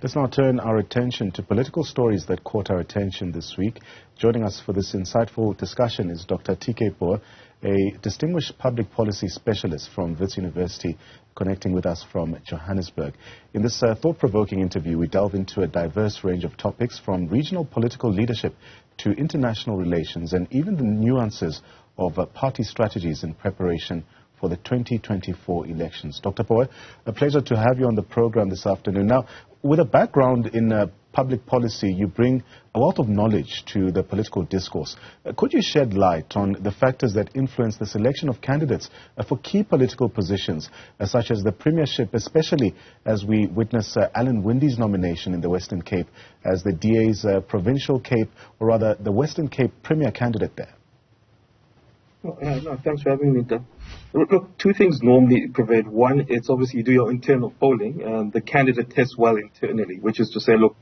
Let's now turn our attention to political stories that caught our attention this week. Joining us for this insightful discussion is Dr. TK Pooe, a distinguished public policy specialist from Wits University, connecting with us from Johannesburg. In this thought-provoking interview, we delve into a diverse range of topics from regional political leadership to international relations and even the nuances of party strategies in preparation for the 2024 elections. Dr. Pooe, a pleasure to have you on the program this afternoon. Now, with a background in public policy, you bring a lot of knowledge to the political discourse. Could you shed light on the factors that influence the selection of candidates for key political positions, such as the premiership, especially as we witness Alan Windey's nomination in the Western Cape as the DA's provincial Cape, or rather the Western Cape premier candidate there? No, thanks for having me, Dan. Look, two things normally prevail. One, it's obviously you do your internal polling. The candidate tests well internally, which is to say, look,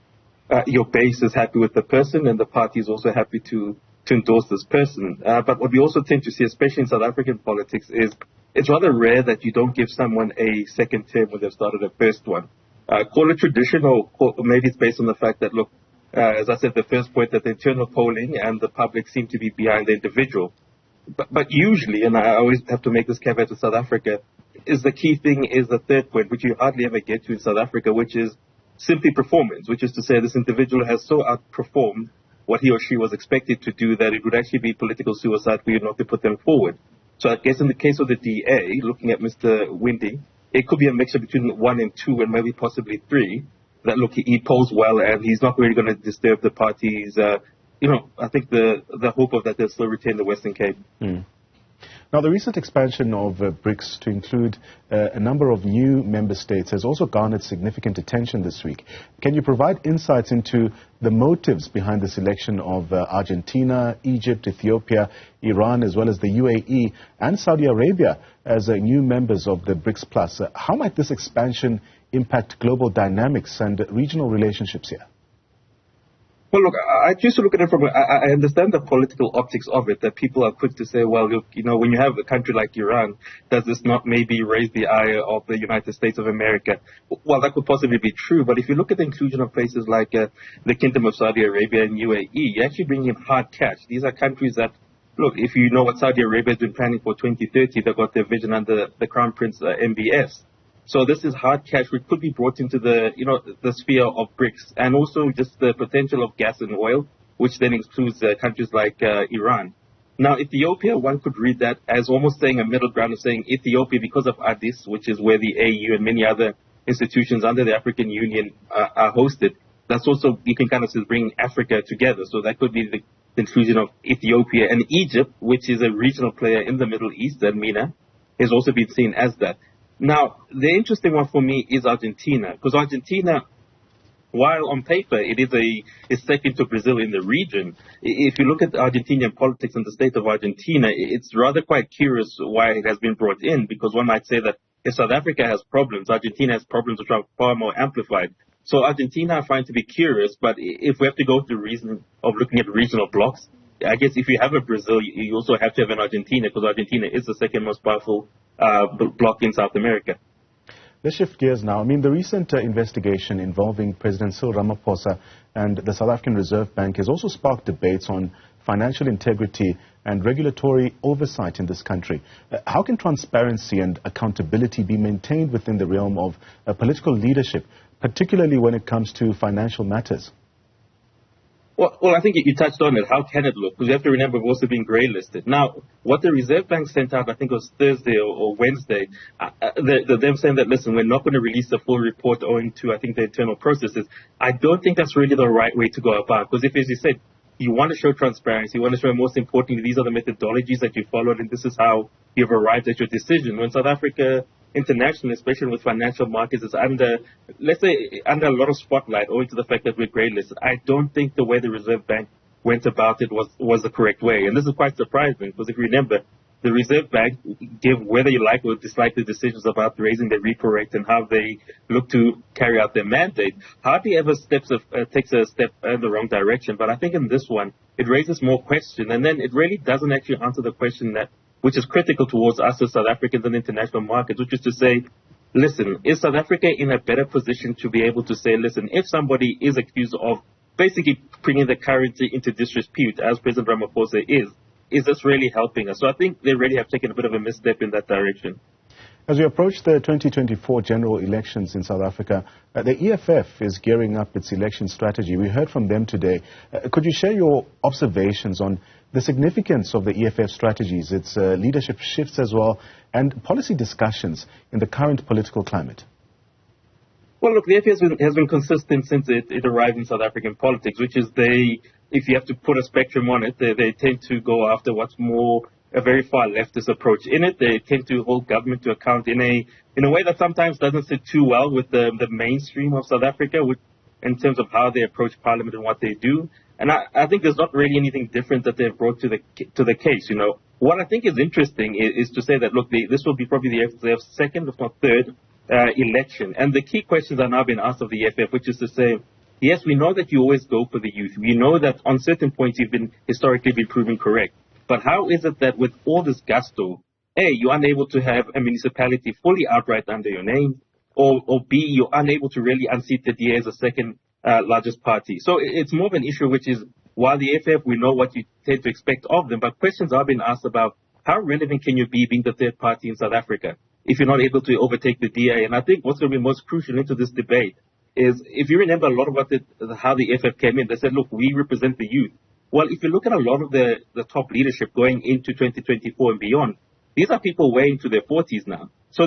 your base is happy with the person and the party is also happy to endorse this person. But what we also tend to see, especially in South African politics, is it's rather rare that you don't give someone a second term when they've started a first one. Call it traditional, or maybe it's based on the fact that, look, as I said, the first point that the internal polling and the public seem to be behind the individual. But usually, and I always have to make this caveat with South Africa, is the key thing is the third point, which you hardly ever get to in South Africa, which is simply performance, which is to say this individual has so outperformed what he or she was expected to do that it would actually be political suicide for you not to put them forward. So I guess in the case of the DA, looking at Mr. Windey, it could be a mixture between 1 and 2 and maybe possibly 3, that look, he polls well and he's not really going to disturb the party's I think the hope of that they'll still retain the Western Cape. Now, the recent expansion of BRICS to include a number of new member states has also garnered significant attention this week. Can you provide insights into the motives behind the selection of Argentina, Egypt, Ethiopia, Iran, as well as the UAE and Saudi Arabia as new members of the BRICS Plus? How might this expansion impact global dynamics and regional relationships here? Well, look, I choose to look at it from, I understand the political optics of it, that people are quick to say, well, look, when you have a country like Iran, does this not maybe raise the ire of the United States of America? Well, that could possibly be true, but if you look at the inclusion of places like the Kingdom of Saudi Arabia and UAE, you actually bring in hard cash. These are countries that, look, if you know what Saudi Arabia has been planning for 2030, they've got their vision under the Crown Prince MBS. So this is hard cash which could be brought into the sphere of BRICS, and also just the potential of gas and oil, which then includes countries like Iran. Now, Ethiopia, one could read that as almost saying a middle ground of saying Ethiopia, because of Addis, which is where the AU and many other institutions under the African Union are hosted. That's also, you can kind of bring Africa together. So that could be the inclusion of Ethiopia and Egypt, which is a regional player in the Middle East, and MENA has also been seen as that. Now, the interesting one for me is Argentina, because Argentina, while on paper it is second to Brazil in the region, if you look at Argentinian politics and the state of Argentina, it's rather quite curious why it has been brought in, because one might say that if South Africa has problems, Argentina has problems which are far more amplified. So Argentina I find to be curious, but if we have to go through reason of looking at regional blocks, I guess if you have a Brazil, you also have to have an Argentina, because Argentina is the second most powerful bloc in South America. Let's shift gears now. I mean, the recent investigation involving President Cyril Ramaphosa and the South African Reserve Bank has also sparked debates on financial integrity and regulatory oversight in this country. How can transparency and accountability be maintained within the realm of political leadership, particularly when it comes to financial matters? Well, I think you touched on it. How can it look? Because you have to remember we've also been grey listed. Now, what the Reserve Bank sent out, I think it was Thursday or Wednesday, them saying that, listen, we're not going to release the full report owing to, I think, the internal processes. I don't think that's really the right way to go about. Because if, as you said, you want to show transparency, you want to show, most importantly, these are the methodologies that you followed, and this is how you've arrived at your decision. When South Africa internationally, especially with financial markets, is under a lot of spotlight owing to the fact that we're grey listed. I don't think the way the Reserve Bank went about it was the correct way. And this is quite surprising, because if you remember, the Reserve Bank give, whether you like or dislike the decisions about raising the repo rate and how they look to carry out their mandate, hardly ever takes a step in the wrong direction. But I think in this one, it raises more question, and then it really doesn't actually answer the question which is critical towards us as South Africans and international markets, which is to say, listen, is South Africa in a better position to be able to say, listen, if somebody is accused of basically bringing the currency into disrepute, as President Ramaphosa is this really helping us? So I think they really have taken a bit of a misstep in that direction. As we approach the 2024 general elections in South Africa, the EFF is gearing up its election strategy. We heard from them today. Could you share your observations on the significance of the EFF strategies, its leadership shifts as well, and policy discussions in the current political climate? Well, look, the EFF has been consistent since it arrived in South African politics, which is if you have to put a spectrum on it, they tend to go after what's more a very far leftist approach in it. They tend to hold government to account in a way that sometimes doesn't sit too well with the mainstream of South Africa in terms of how they approach parliament and what they do. And I think there's not really anything different that they've brought to the case. What I think is interesting is to say that, look, this will be probably their second, if not third, election. And the key questions are now being asked of the EFF, which is to say, yes, we know that you always go for the youth. We know that on certain points you've historically been proven correct. But how is it that with all this gusto, A, you're unable to have a municipality fully outright under your name, or B, you're unable to really unseat the DA as a second largest party? So it's more of an issue which is, while the EFF, we know what you tend to expect of them, but questions are being asked about how relevant can you be being the third party in South Africa if you're not able to overtake the DA? And I think what's going to be most crucial into this debate is, if you remember a lot of how the EFF came in, they said, look, we represent the youth. Well, if you look at a lot of the top leadership going into 2024 and beyond, these are people way into their 40s now. So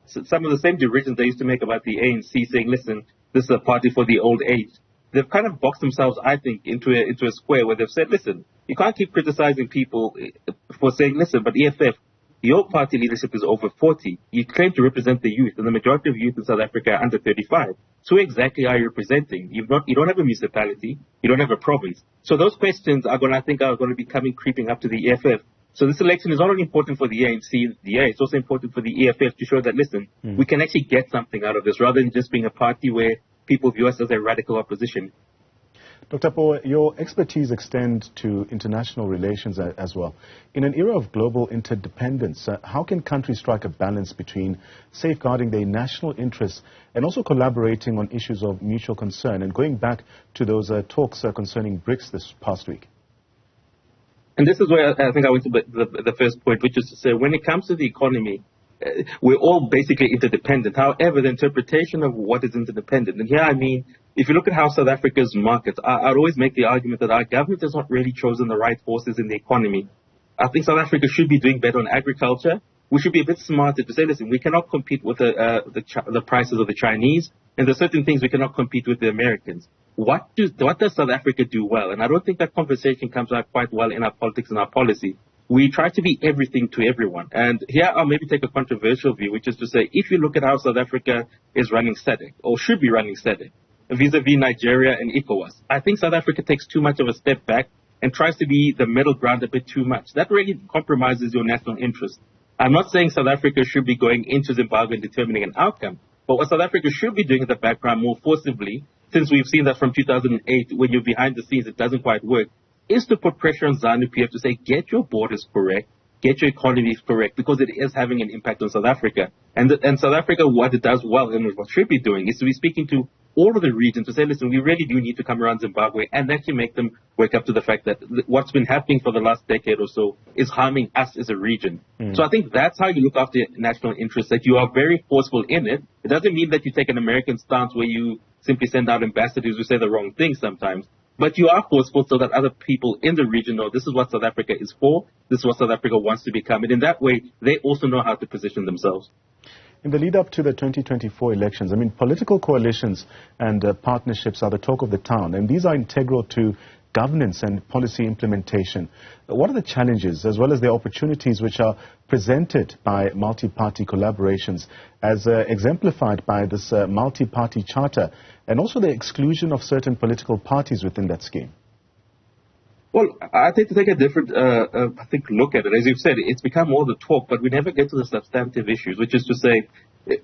some of the same derisions they used to make about the ANC, saying, listen, this is a party for the old age. They've kind of boxed themselves, I think, into a square where they've said, listen, you can't keep criticizing people for saying, listen, but EFF, your party leadership is over 40. You claim to represent the youth, and the majority of youth in South Africa are under 35. So who exactly are you representing? You don't have a municipality. You don't have a province. So those questions are going to be creeping up to the EFF. So this election is not only important for the ANC, the DA, it's also important for the EFF to show that, listen, we can actually get something out of this rather than just being a party where people view us as a radical opposition. Dr. Pooe, your expertise extends to international relations as well. In an era of global interdependence, how can countries strike a balance between safeguarding their national interests and also collaborating on issues of mutual concern? And going back to those talks concerning BRICS this past week. And this is where I think I went to the first point, which is to say, when it comes to the economy, we're all basically interdependent. However, the interpretation of what is interdependent, and here I mean, if you look at how South Africa's markets, I'd always make the argument that our government has not really chosen the right forces in the economy. I think South Africa should be doing better on agriculture. We should be a bit smarter to say, listen, we cannot compete with the prices of the Chinese, and there's certain things we cannot compete with the Americans. What does South Africa do well? And I don't think that conversation comes out quite well in our politics and our policy. We try to be everything to everyone. And here I'll maybe take a controversial view, which is to say, if you look at how South Africa is running SADC, or should be running SADC, vis-a-vis Nigeria and ECOWAS, I think South Africa takes too much of a step back and tries to be the middle ground a bit too much. That really compromises your national interest. I'm not saying South Africa should be going into Zimbabwe and determining an outcome, but what South Africa should be doing in the background more forcibly, since we've seen that from 2008, when you're behind the scenes, it doesn't quite work, is to put pressure on ZANU-PF to say, get your borders correct, get your economies correct, because it is having an impact on South Africa. And South Africa, what it does well and what it should be doing is to be speaking to all of the region to say, listen, we really do need to come around Zimbabwe and actually make them wake up to the fact that what's been happening for the last decade or so is harming us as a region. So I think that's how you look after national interests, that you are very forceful in it. It doesn't mean that you take an American stance where you simply send out ambassadors who say the wrong things sometimes. But you are forceful so that other people in the region know this is what South Africa is for, this is what South Africa wants to become. And in that way, they also know how to position themselves. In the lead up to the 2024 elections, I mean, political coalitions and partnerships are the talk of the town, and these are integral to governance and policy implementation. What are the challenges as well as the opportunities which are presented by multi-party collaborations as exemplified by this multi-party charter and also the exclusion of certain political parties within that scheme? Well, I think to take a different look at it. As you've said, it's become more the talk, but we never get to the substantive issues, which is to say,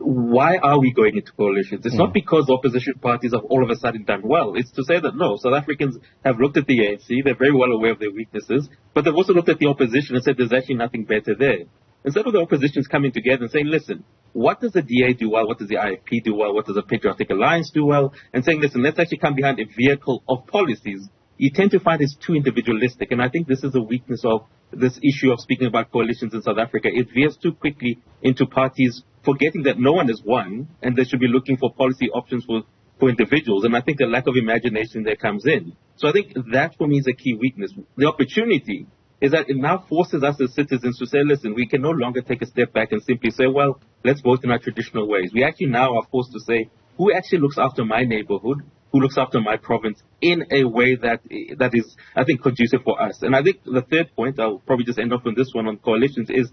why are we going into coalitions? It's not because opposition parties have all of a sudden done well. It's to say that, no, South Africans have looked at the ANC. They're very well aware of their weaknesses, but they've also looked at the opposition and said there's actually nothing better there. instead of the oppositions coming together and saying, listen, what does the DA do well? What does the IFP do well? What does the Patriotic Alliance do well? And saying, listen, let's actually come behind a vehicle of policies. You tend to find it's too individualistic. And I think this is a weakness of this issue of speaking about coalitions in South Africa. It veers too quickly into parties forgetting that no one is one and they should be looking for policy options for individuals. And I think the lack of imagination there comes in. So I think that for me is a key weakness. The opportunity is that it now forces us as citizens to say, listen, we can no longer take a step back and simply say, well, let's vote in our traditional ways. We actually now are forced to say, who actually looks after my neighborhood, who looks after my province in a way that is, I think, conducive for us. And I think the third point, I'll probably just end off on this one on coalitions, is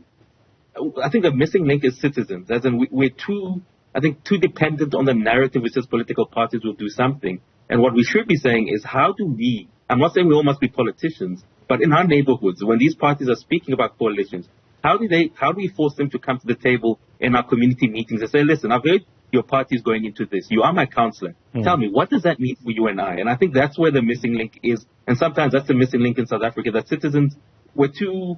I think the missing link is citizens. As in we're too dependent on the narrative which says political parties will do something. And what we should be saying is, how do we, I'm not saying we all must be politicians, but in our neighborhoods, when these parties are speaking about coalitions, how do we force them to come to the table in our community meetings and say, listen, I've heard your party is going into this. You are my counselor. Tell me, what does that mean for you and I? And I think that's where the missing link is. And sometimes that's the missing link in South Africa, that citizens, we're too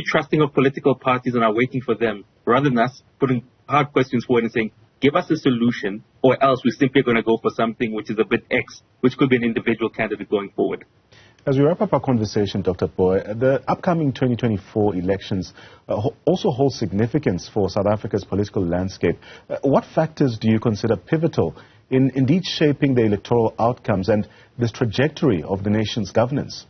trusting of political parties and are waiting for them, rather than us putting hard questions forward and saying, give us a solution, or else we're simply going to go for something which is a bit X, which could be an individual candidate going forward. As we wrap up our conversation, Dr. Pooe, the upcoming 2024 elections also hold significance for South Africa's political landscape. What factors do you consider pivotal in indeed shaping the electoral outcomes and this trajectory of the nation's governance?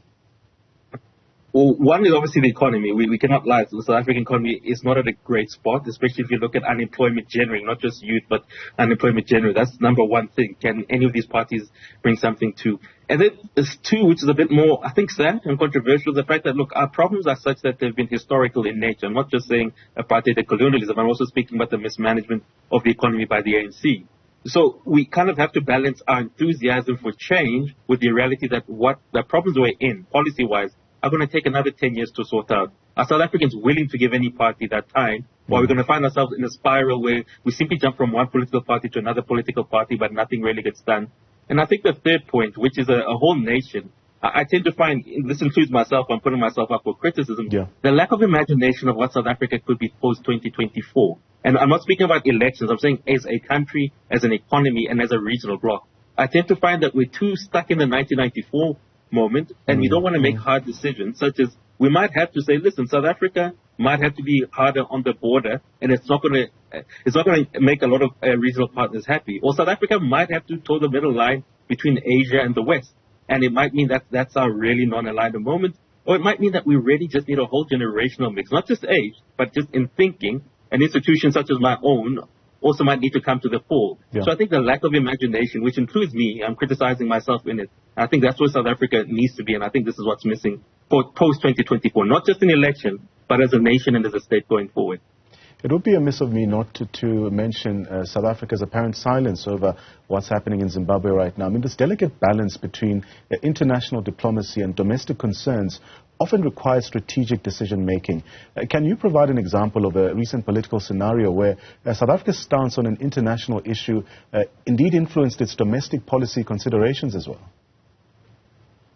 Well, one is obviously the economy. We cannot lie. The South African economy is not at a great spot, especially if you look at unemployment generally, not just youth, but unemployment generally. That's number one thing. Can any of these parties bring something to? And then there's two, which is a bit more, I think, sad and controversial, the fact that, look, our problems are such that they've been historical in nature. I'm not just saying apartheid and colonialism. I'm also speaking about the mismanagement of the economy by the ANC. So we kind of have to balance our enthusiasm for change with the reality that what the problems we're in, policy-wise, are going to take another 10 years to sort out. Are South Africans willing to give any party that time? Or are we going to find ourselves in a spiral where we simply jump from one political party to another political party, but nothing really gets done? And I think the third point, which is a whole nation, I tend to find, this includes myself, I'm putting myself up for criticism, the lack of imagination of what South Africa could be post-2024. And I'm not speaking about elections, I'm saying as a country, as an economy, and as a regional bloc. I tend to find that we're too stuck in the 1994 moment, and we don't want to make hard decisions, such as we might have to say, listen, South Africa might have to be harder on the border, and it's not going to make a lot of regional partners happy. Or South Africa might have to toe the middle line between Asia and the West, and it might mean that that's our really non-aligned moment, or it might mean that we really just need a whole generational mix, not just age, but just in thinking. An institution such as my own also might need to come to the fore. So I think the lack of imagination, which includes me, I'm criticizing myself in it. I think that's where South Africa needs to be, and I think this is what's missing post-2024, not just in election, but as a nation and as a state going forward. It would be amiss of me not to mention South Africa's apparent silence over what's happening in Zimbabwe right now. I mean, this delicate balance between international diplomacy and domestic concerns often requires strategic decision-making. Can you provide an example of a recent political scenario where South Africa's stance on an international issue indeed influenced its domestic policy considerations as well?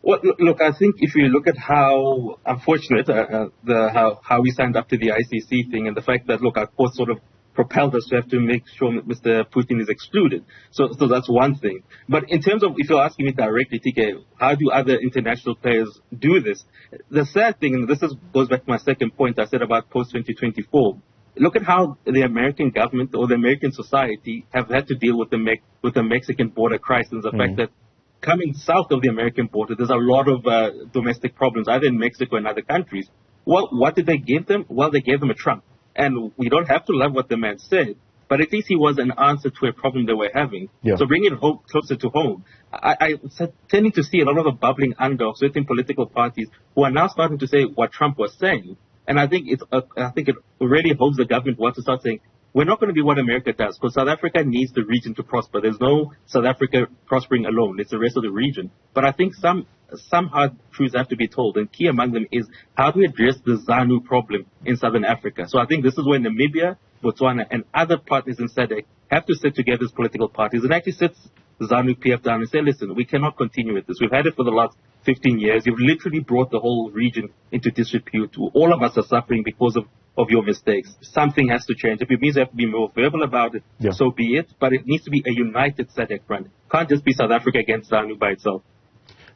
Well, look, I think if you look at how unfortunate how we signed up to the ICC thing, and the fact that, look, our court sort of propelled us to have to make sure that Mr. Putin is excluded. So that's one thing. But in terms of, if you're asking me directly, TK, how do other international players do this? The sad thing, and goes back to my second point I said about post-2024, look at how the American government or the American society have had to deal with the Mexican border crisis, the fact that coming south of the American border, there's a lot of domestic problems, either in Mexico and other countries. Well, what did they give them? Well, they gave them a Trump. And we don't have to love what the man said, but at least he was an answer to a problem they were having. So bringing it closer to home, I'm tending to see a lot of a bubbling under of certain political parties who are now starting to say what Trump was saying. And I think it really hopes the government wants to start saying, we're not going to be what America does, because South Africa needs the region to prosper. There's no South Africa prospering alone. It's the rest of the region. But I think some hard truths have to be told, and key among them is how do we address the ZANU problem in Southern Africa? So I think this is where Namibia, Botswana, and other partners in SADC have to sit together as political parties and actually sit ZANU-PF down and say, listen, we cannot continue with this. We've had it for the last 15 years. You've literally brought the whole region into disrepute. All of us are suffering because of of your mistakes. Something has to change. If it means you have to be more verbal about it, so be it. But it needs to be a united SADC front. Can't just be South Africa against ZANU by itself.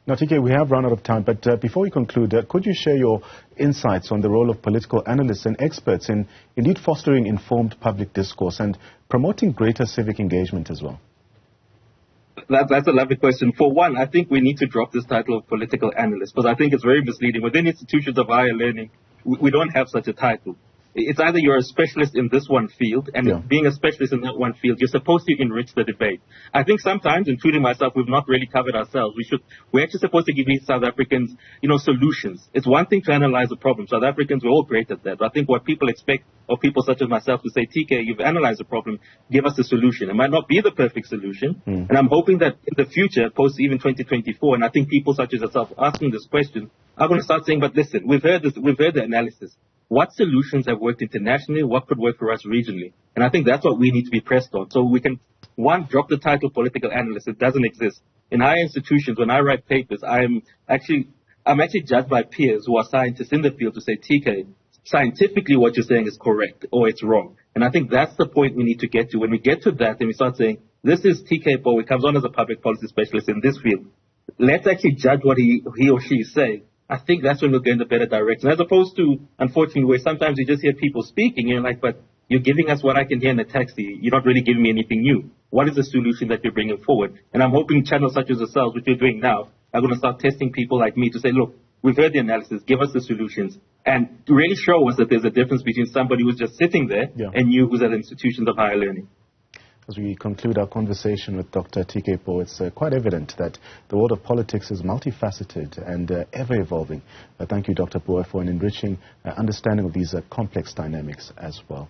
Now, TK, we have run out of time, but before we conclude, could you share your insights on the role of political analysts and experts in indeed fostering informed public discourse and promoting greater civic engagement as well? That's a lovely question. For one, I think we need to drop this title of political analyst because I think it's very misleading. Within institutions of higher learning, we don't have such a title. It's either you're a specialist in this one field, and being a specialist in that one field, you're supposed to enrich the debate. I think sometimes, including myself, we've not really covered ourselves. We're actually supposed to give these South Africans, solutions. It's one thing to analyze a problem. South Africans, we're all great at that. But I think what people expect of people such as myself to say, TK, you've analyzed a problem, give us a solution. It might not be the perfect solution. And I'm hoping that in the future, post even 2024, and I think people such as yourself asking this question are going to start saying, but listen, we've heard the analysis. What solutions have worked internationally? What could work for us regionally? And I think that's what we need to be pressed on. So we can, one, drop the title political analyst. It doesn't exist. In higher institutions, when I write papers, I'm actually judged by peers who are scientists in the field to say, TK, scientifically what you're saying is correct or it's wrong. And I think that's the point we need to get to. When we get to that and we start saying, this is TK Pooe, he comes on as a public policy specialist in this field. Let's actually judge what he or she is saying. I think that's when we'll go in the better direction, as opposed to, unfortunately, where sometimes you just hear people speaking, and you're like, but you're giving us what I can hear in a taxi. You're not really giving me anything new. What is the solution that you're bringing forward? And I'm hoping channels such as yourselves, which you're doing now, are going to start testing people like me to say, look, we've heard the analysis, give us the solutions, and really show us that there's a difference between somebody who's just sitting there and you who's at institutions of higher learning. As we conclude our conversation with Dr. TK Pooe, it's quite evident that the world of politics is multifaceted and ever-evolving. Thank you, Dr. Pooe, for an enriching understanding of these complex dynamics as well.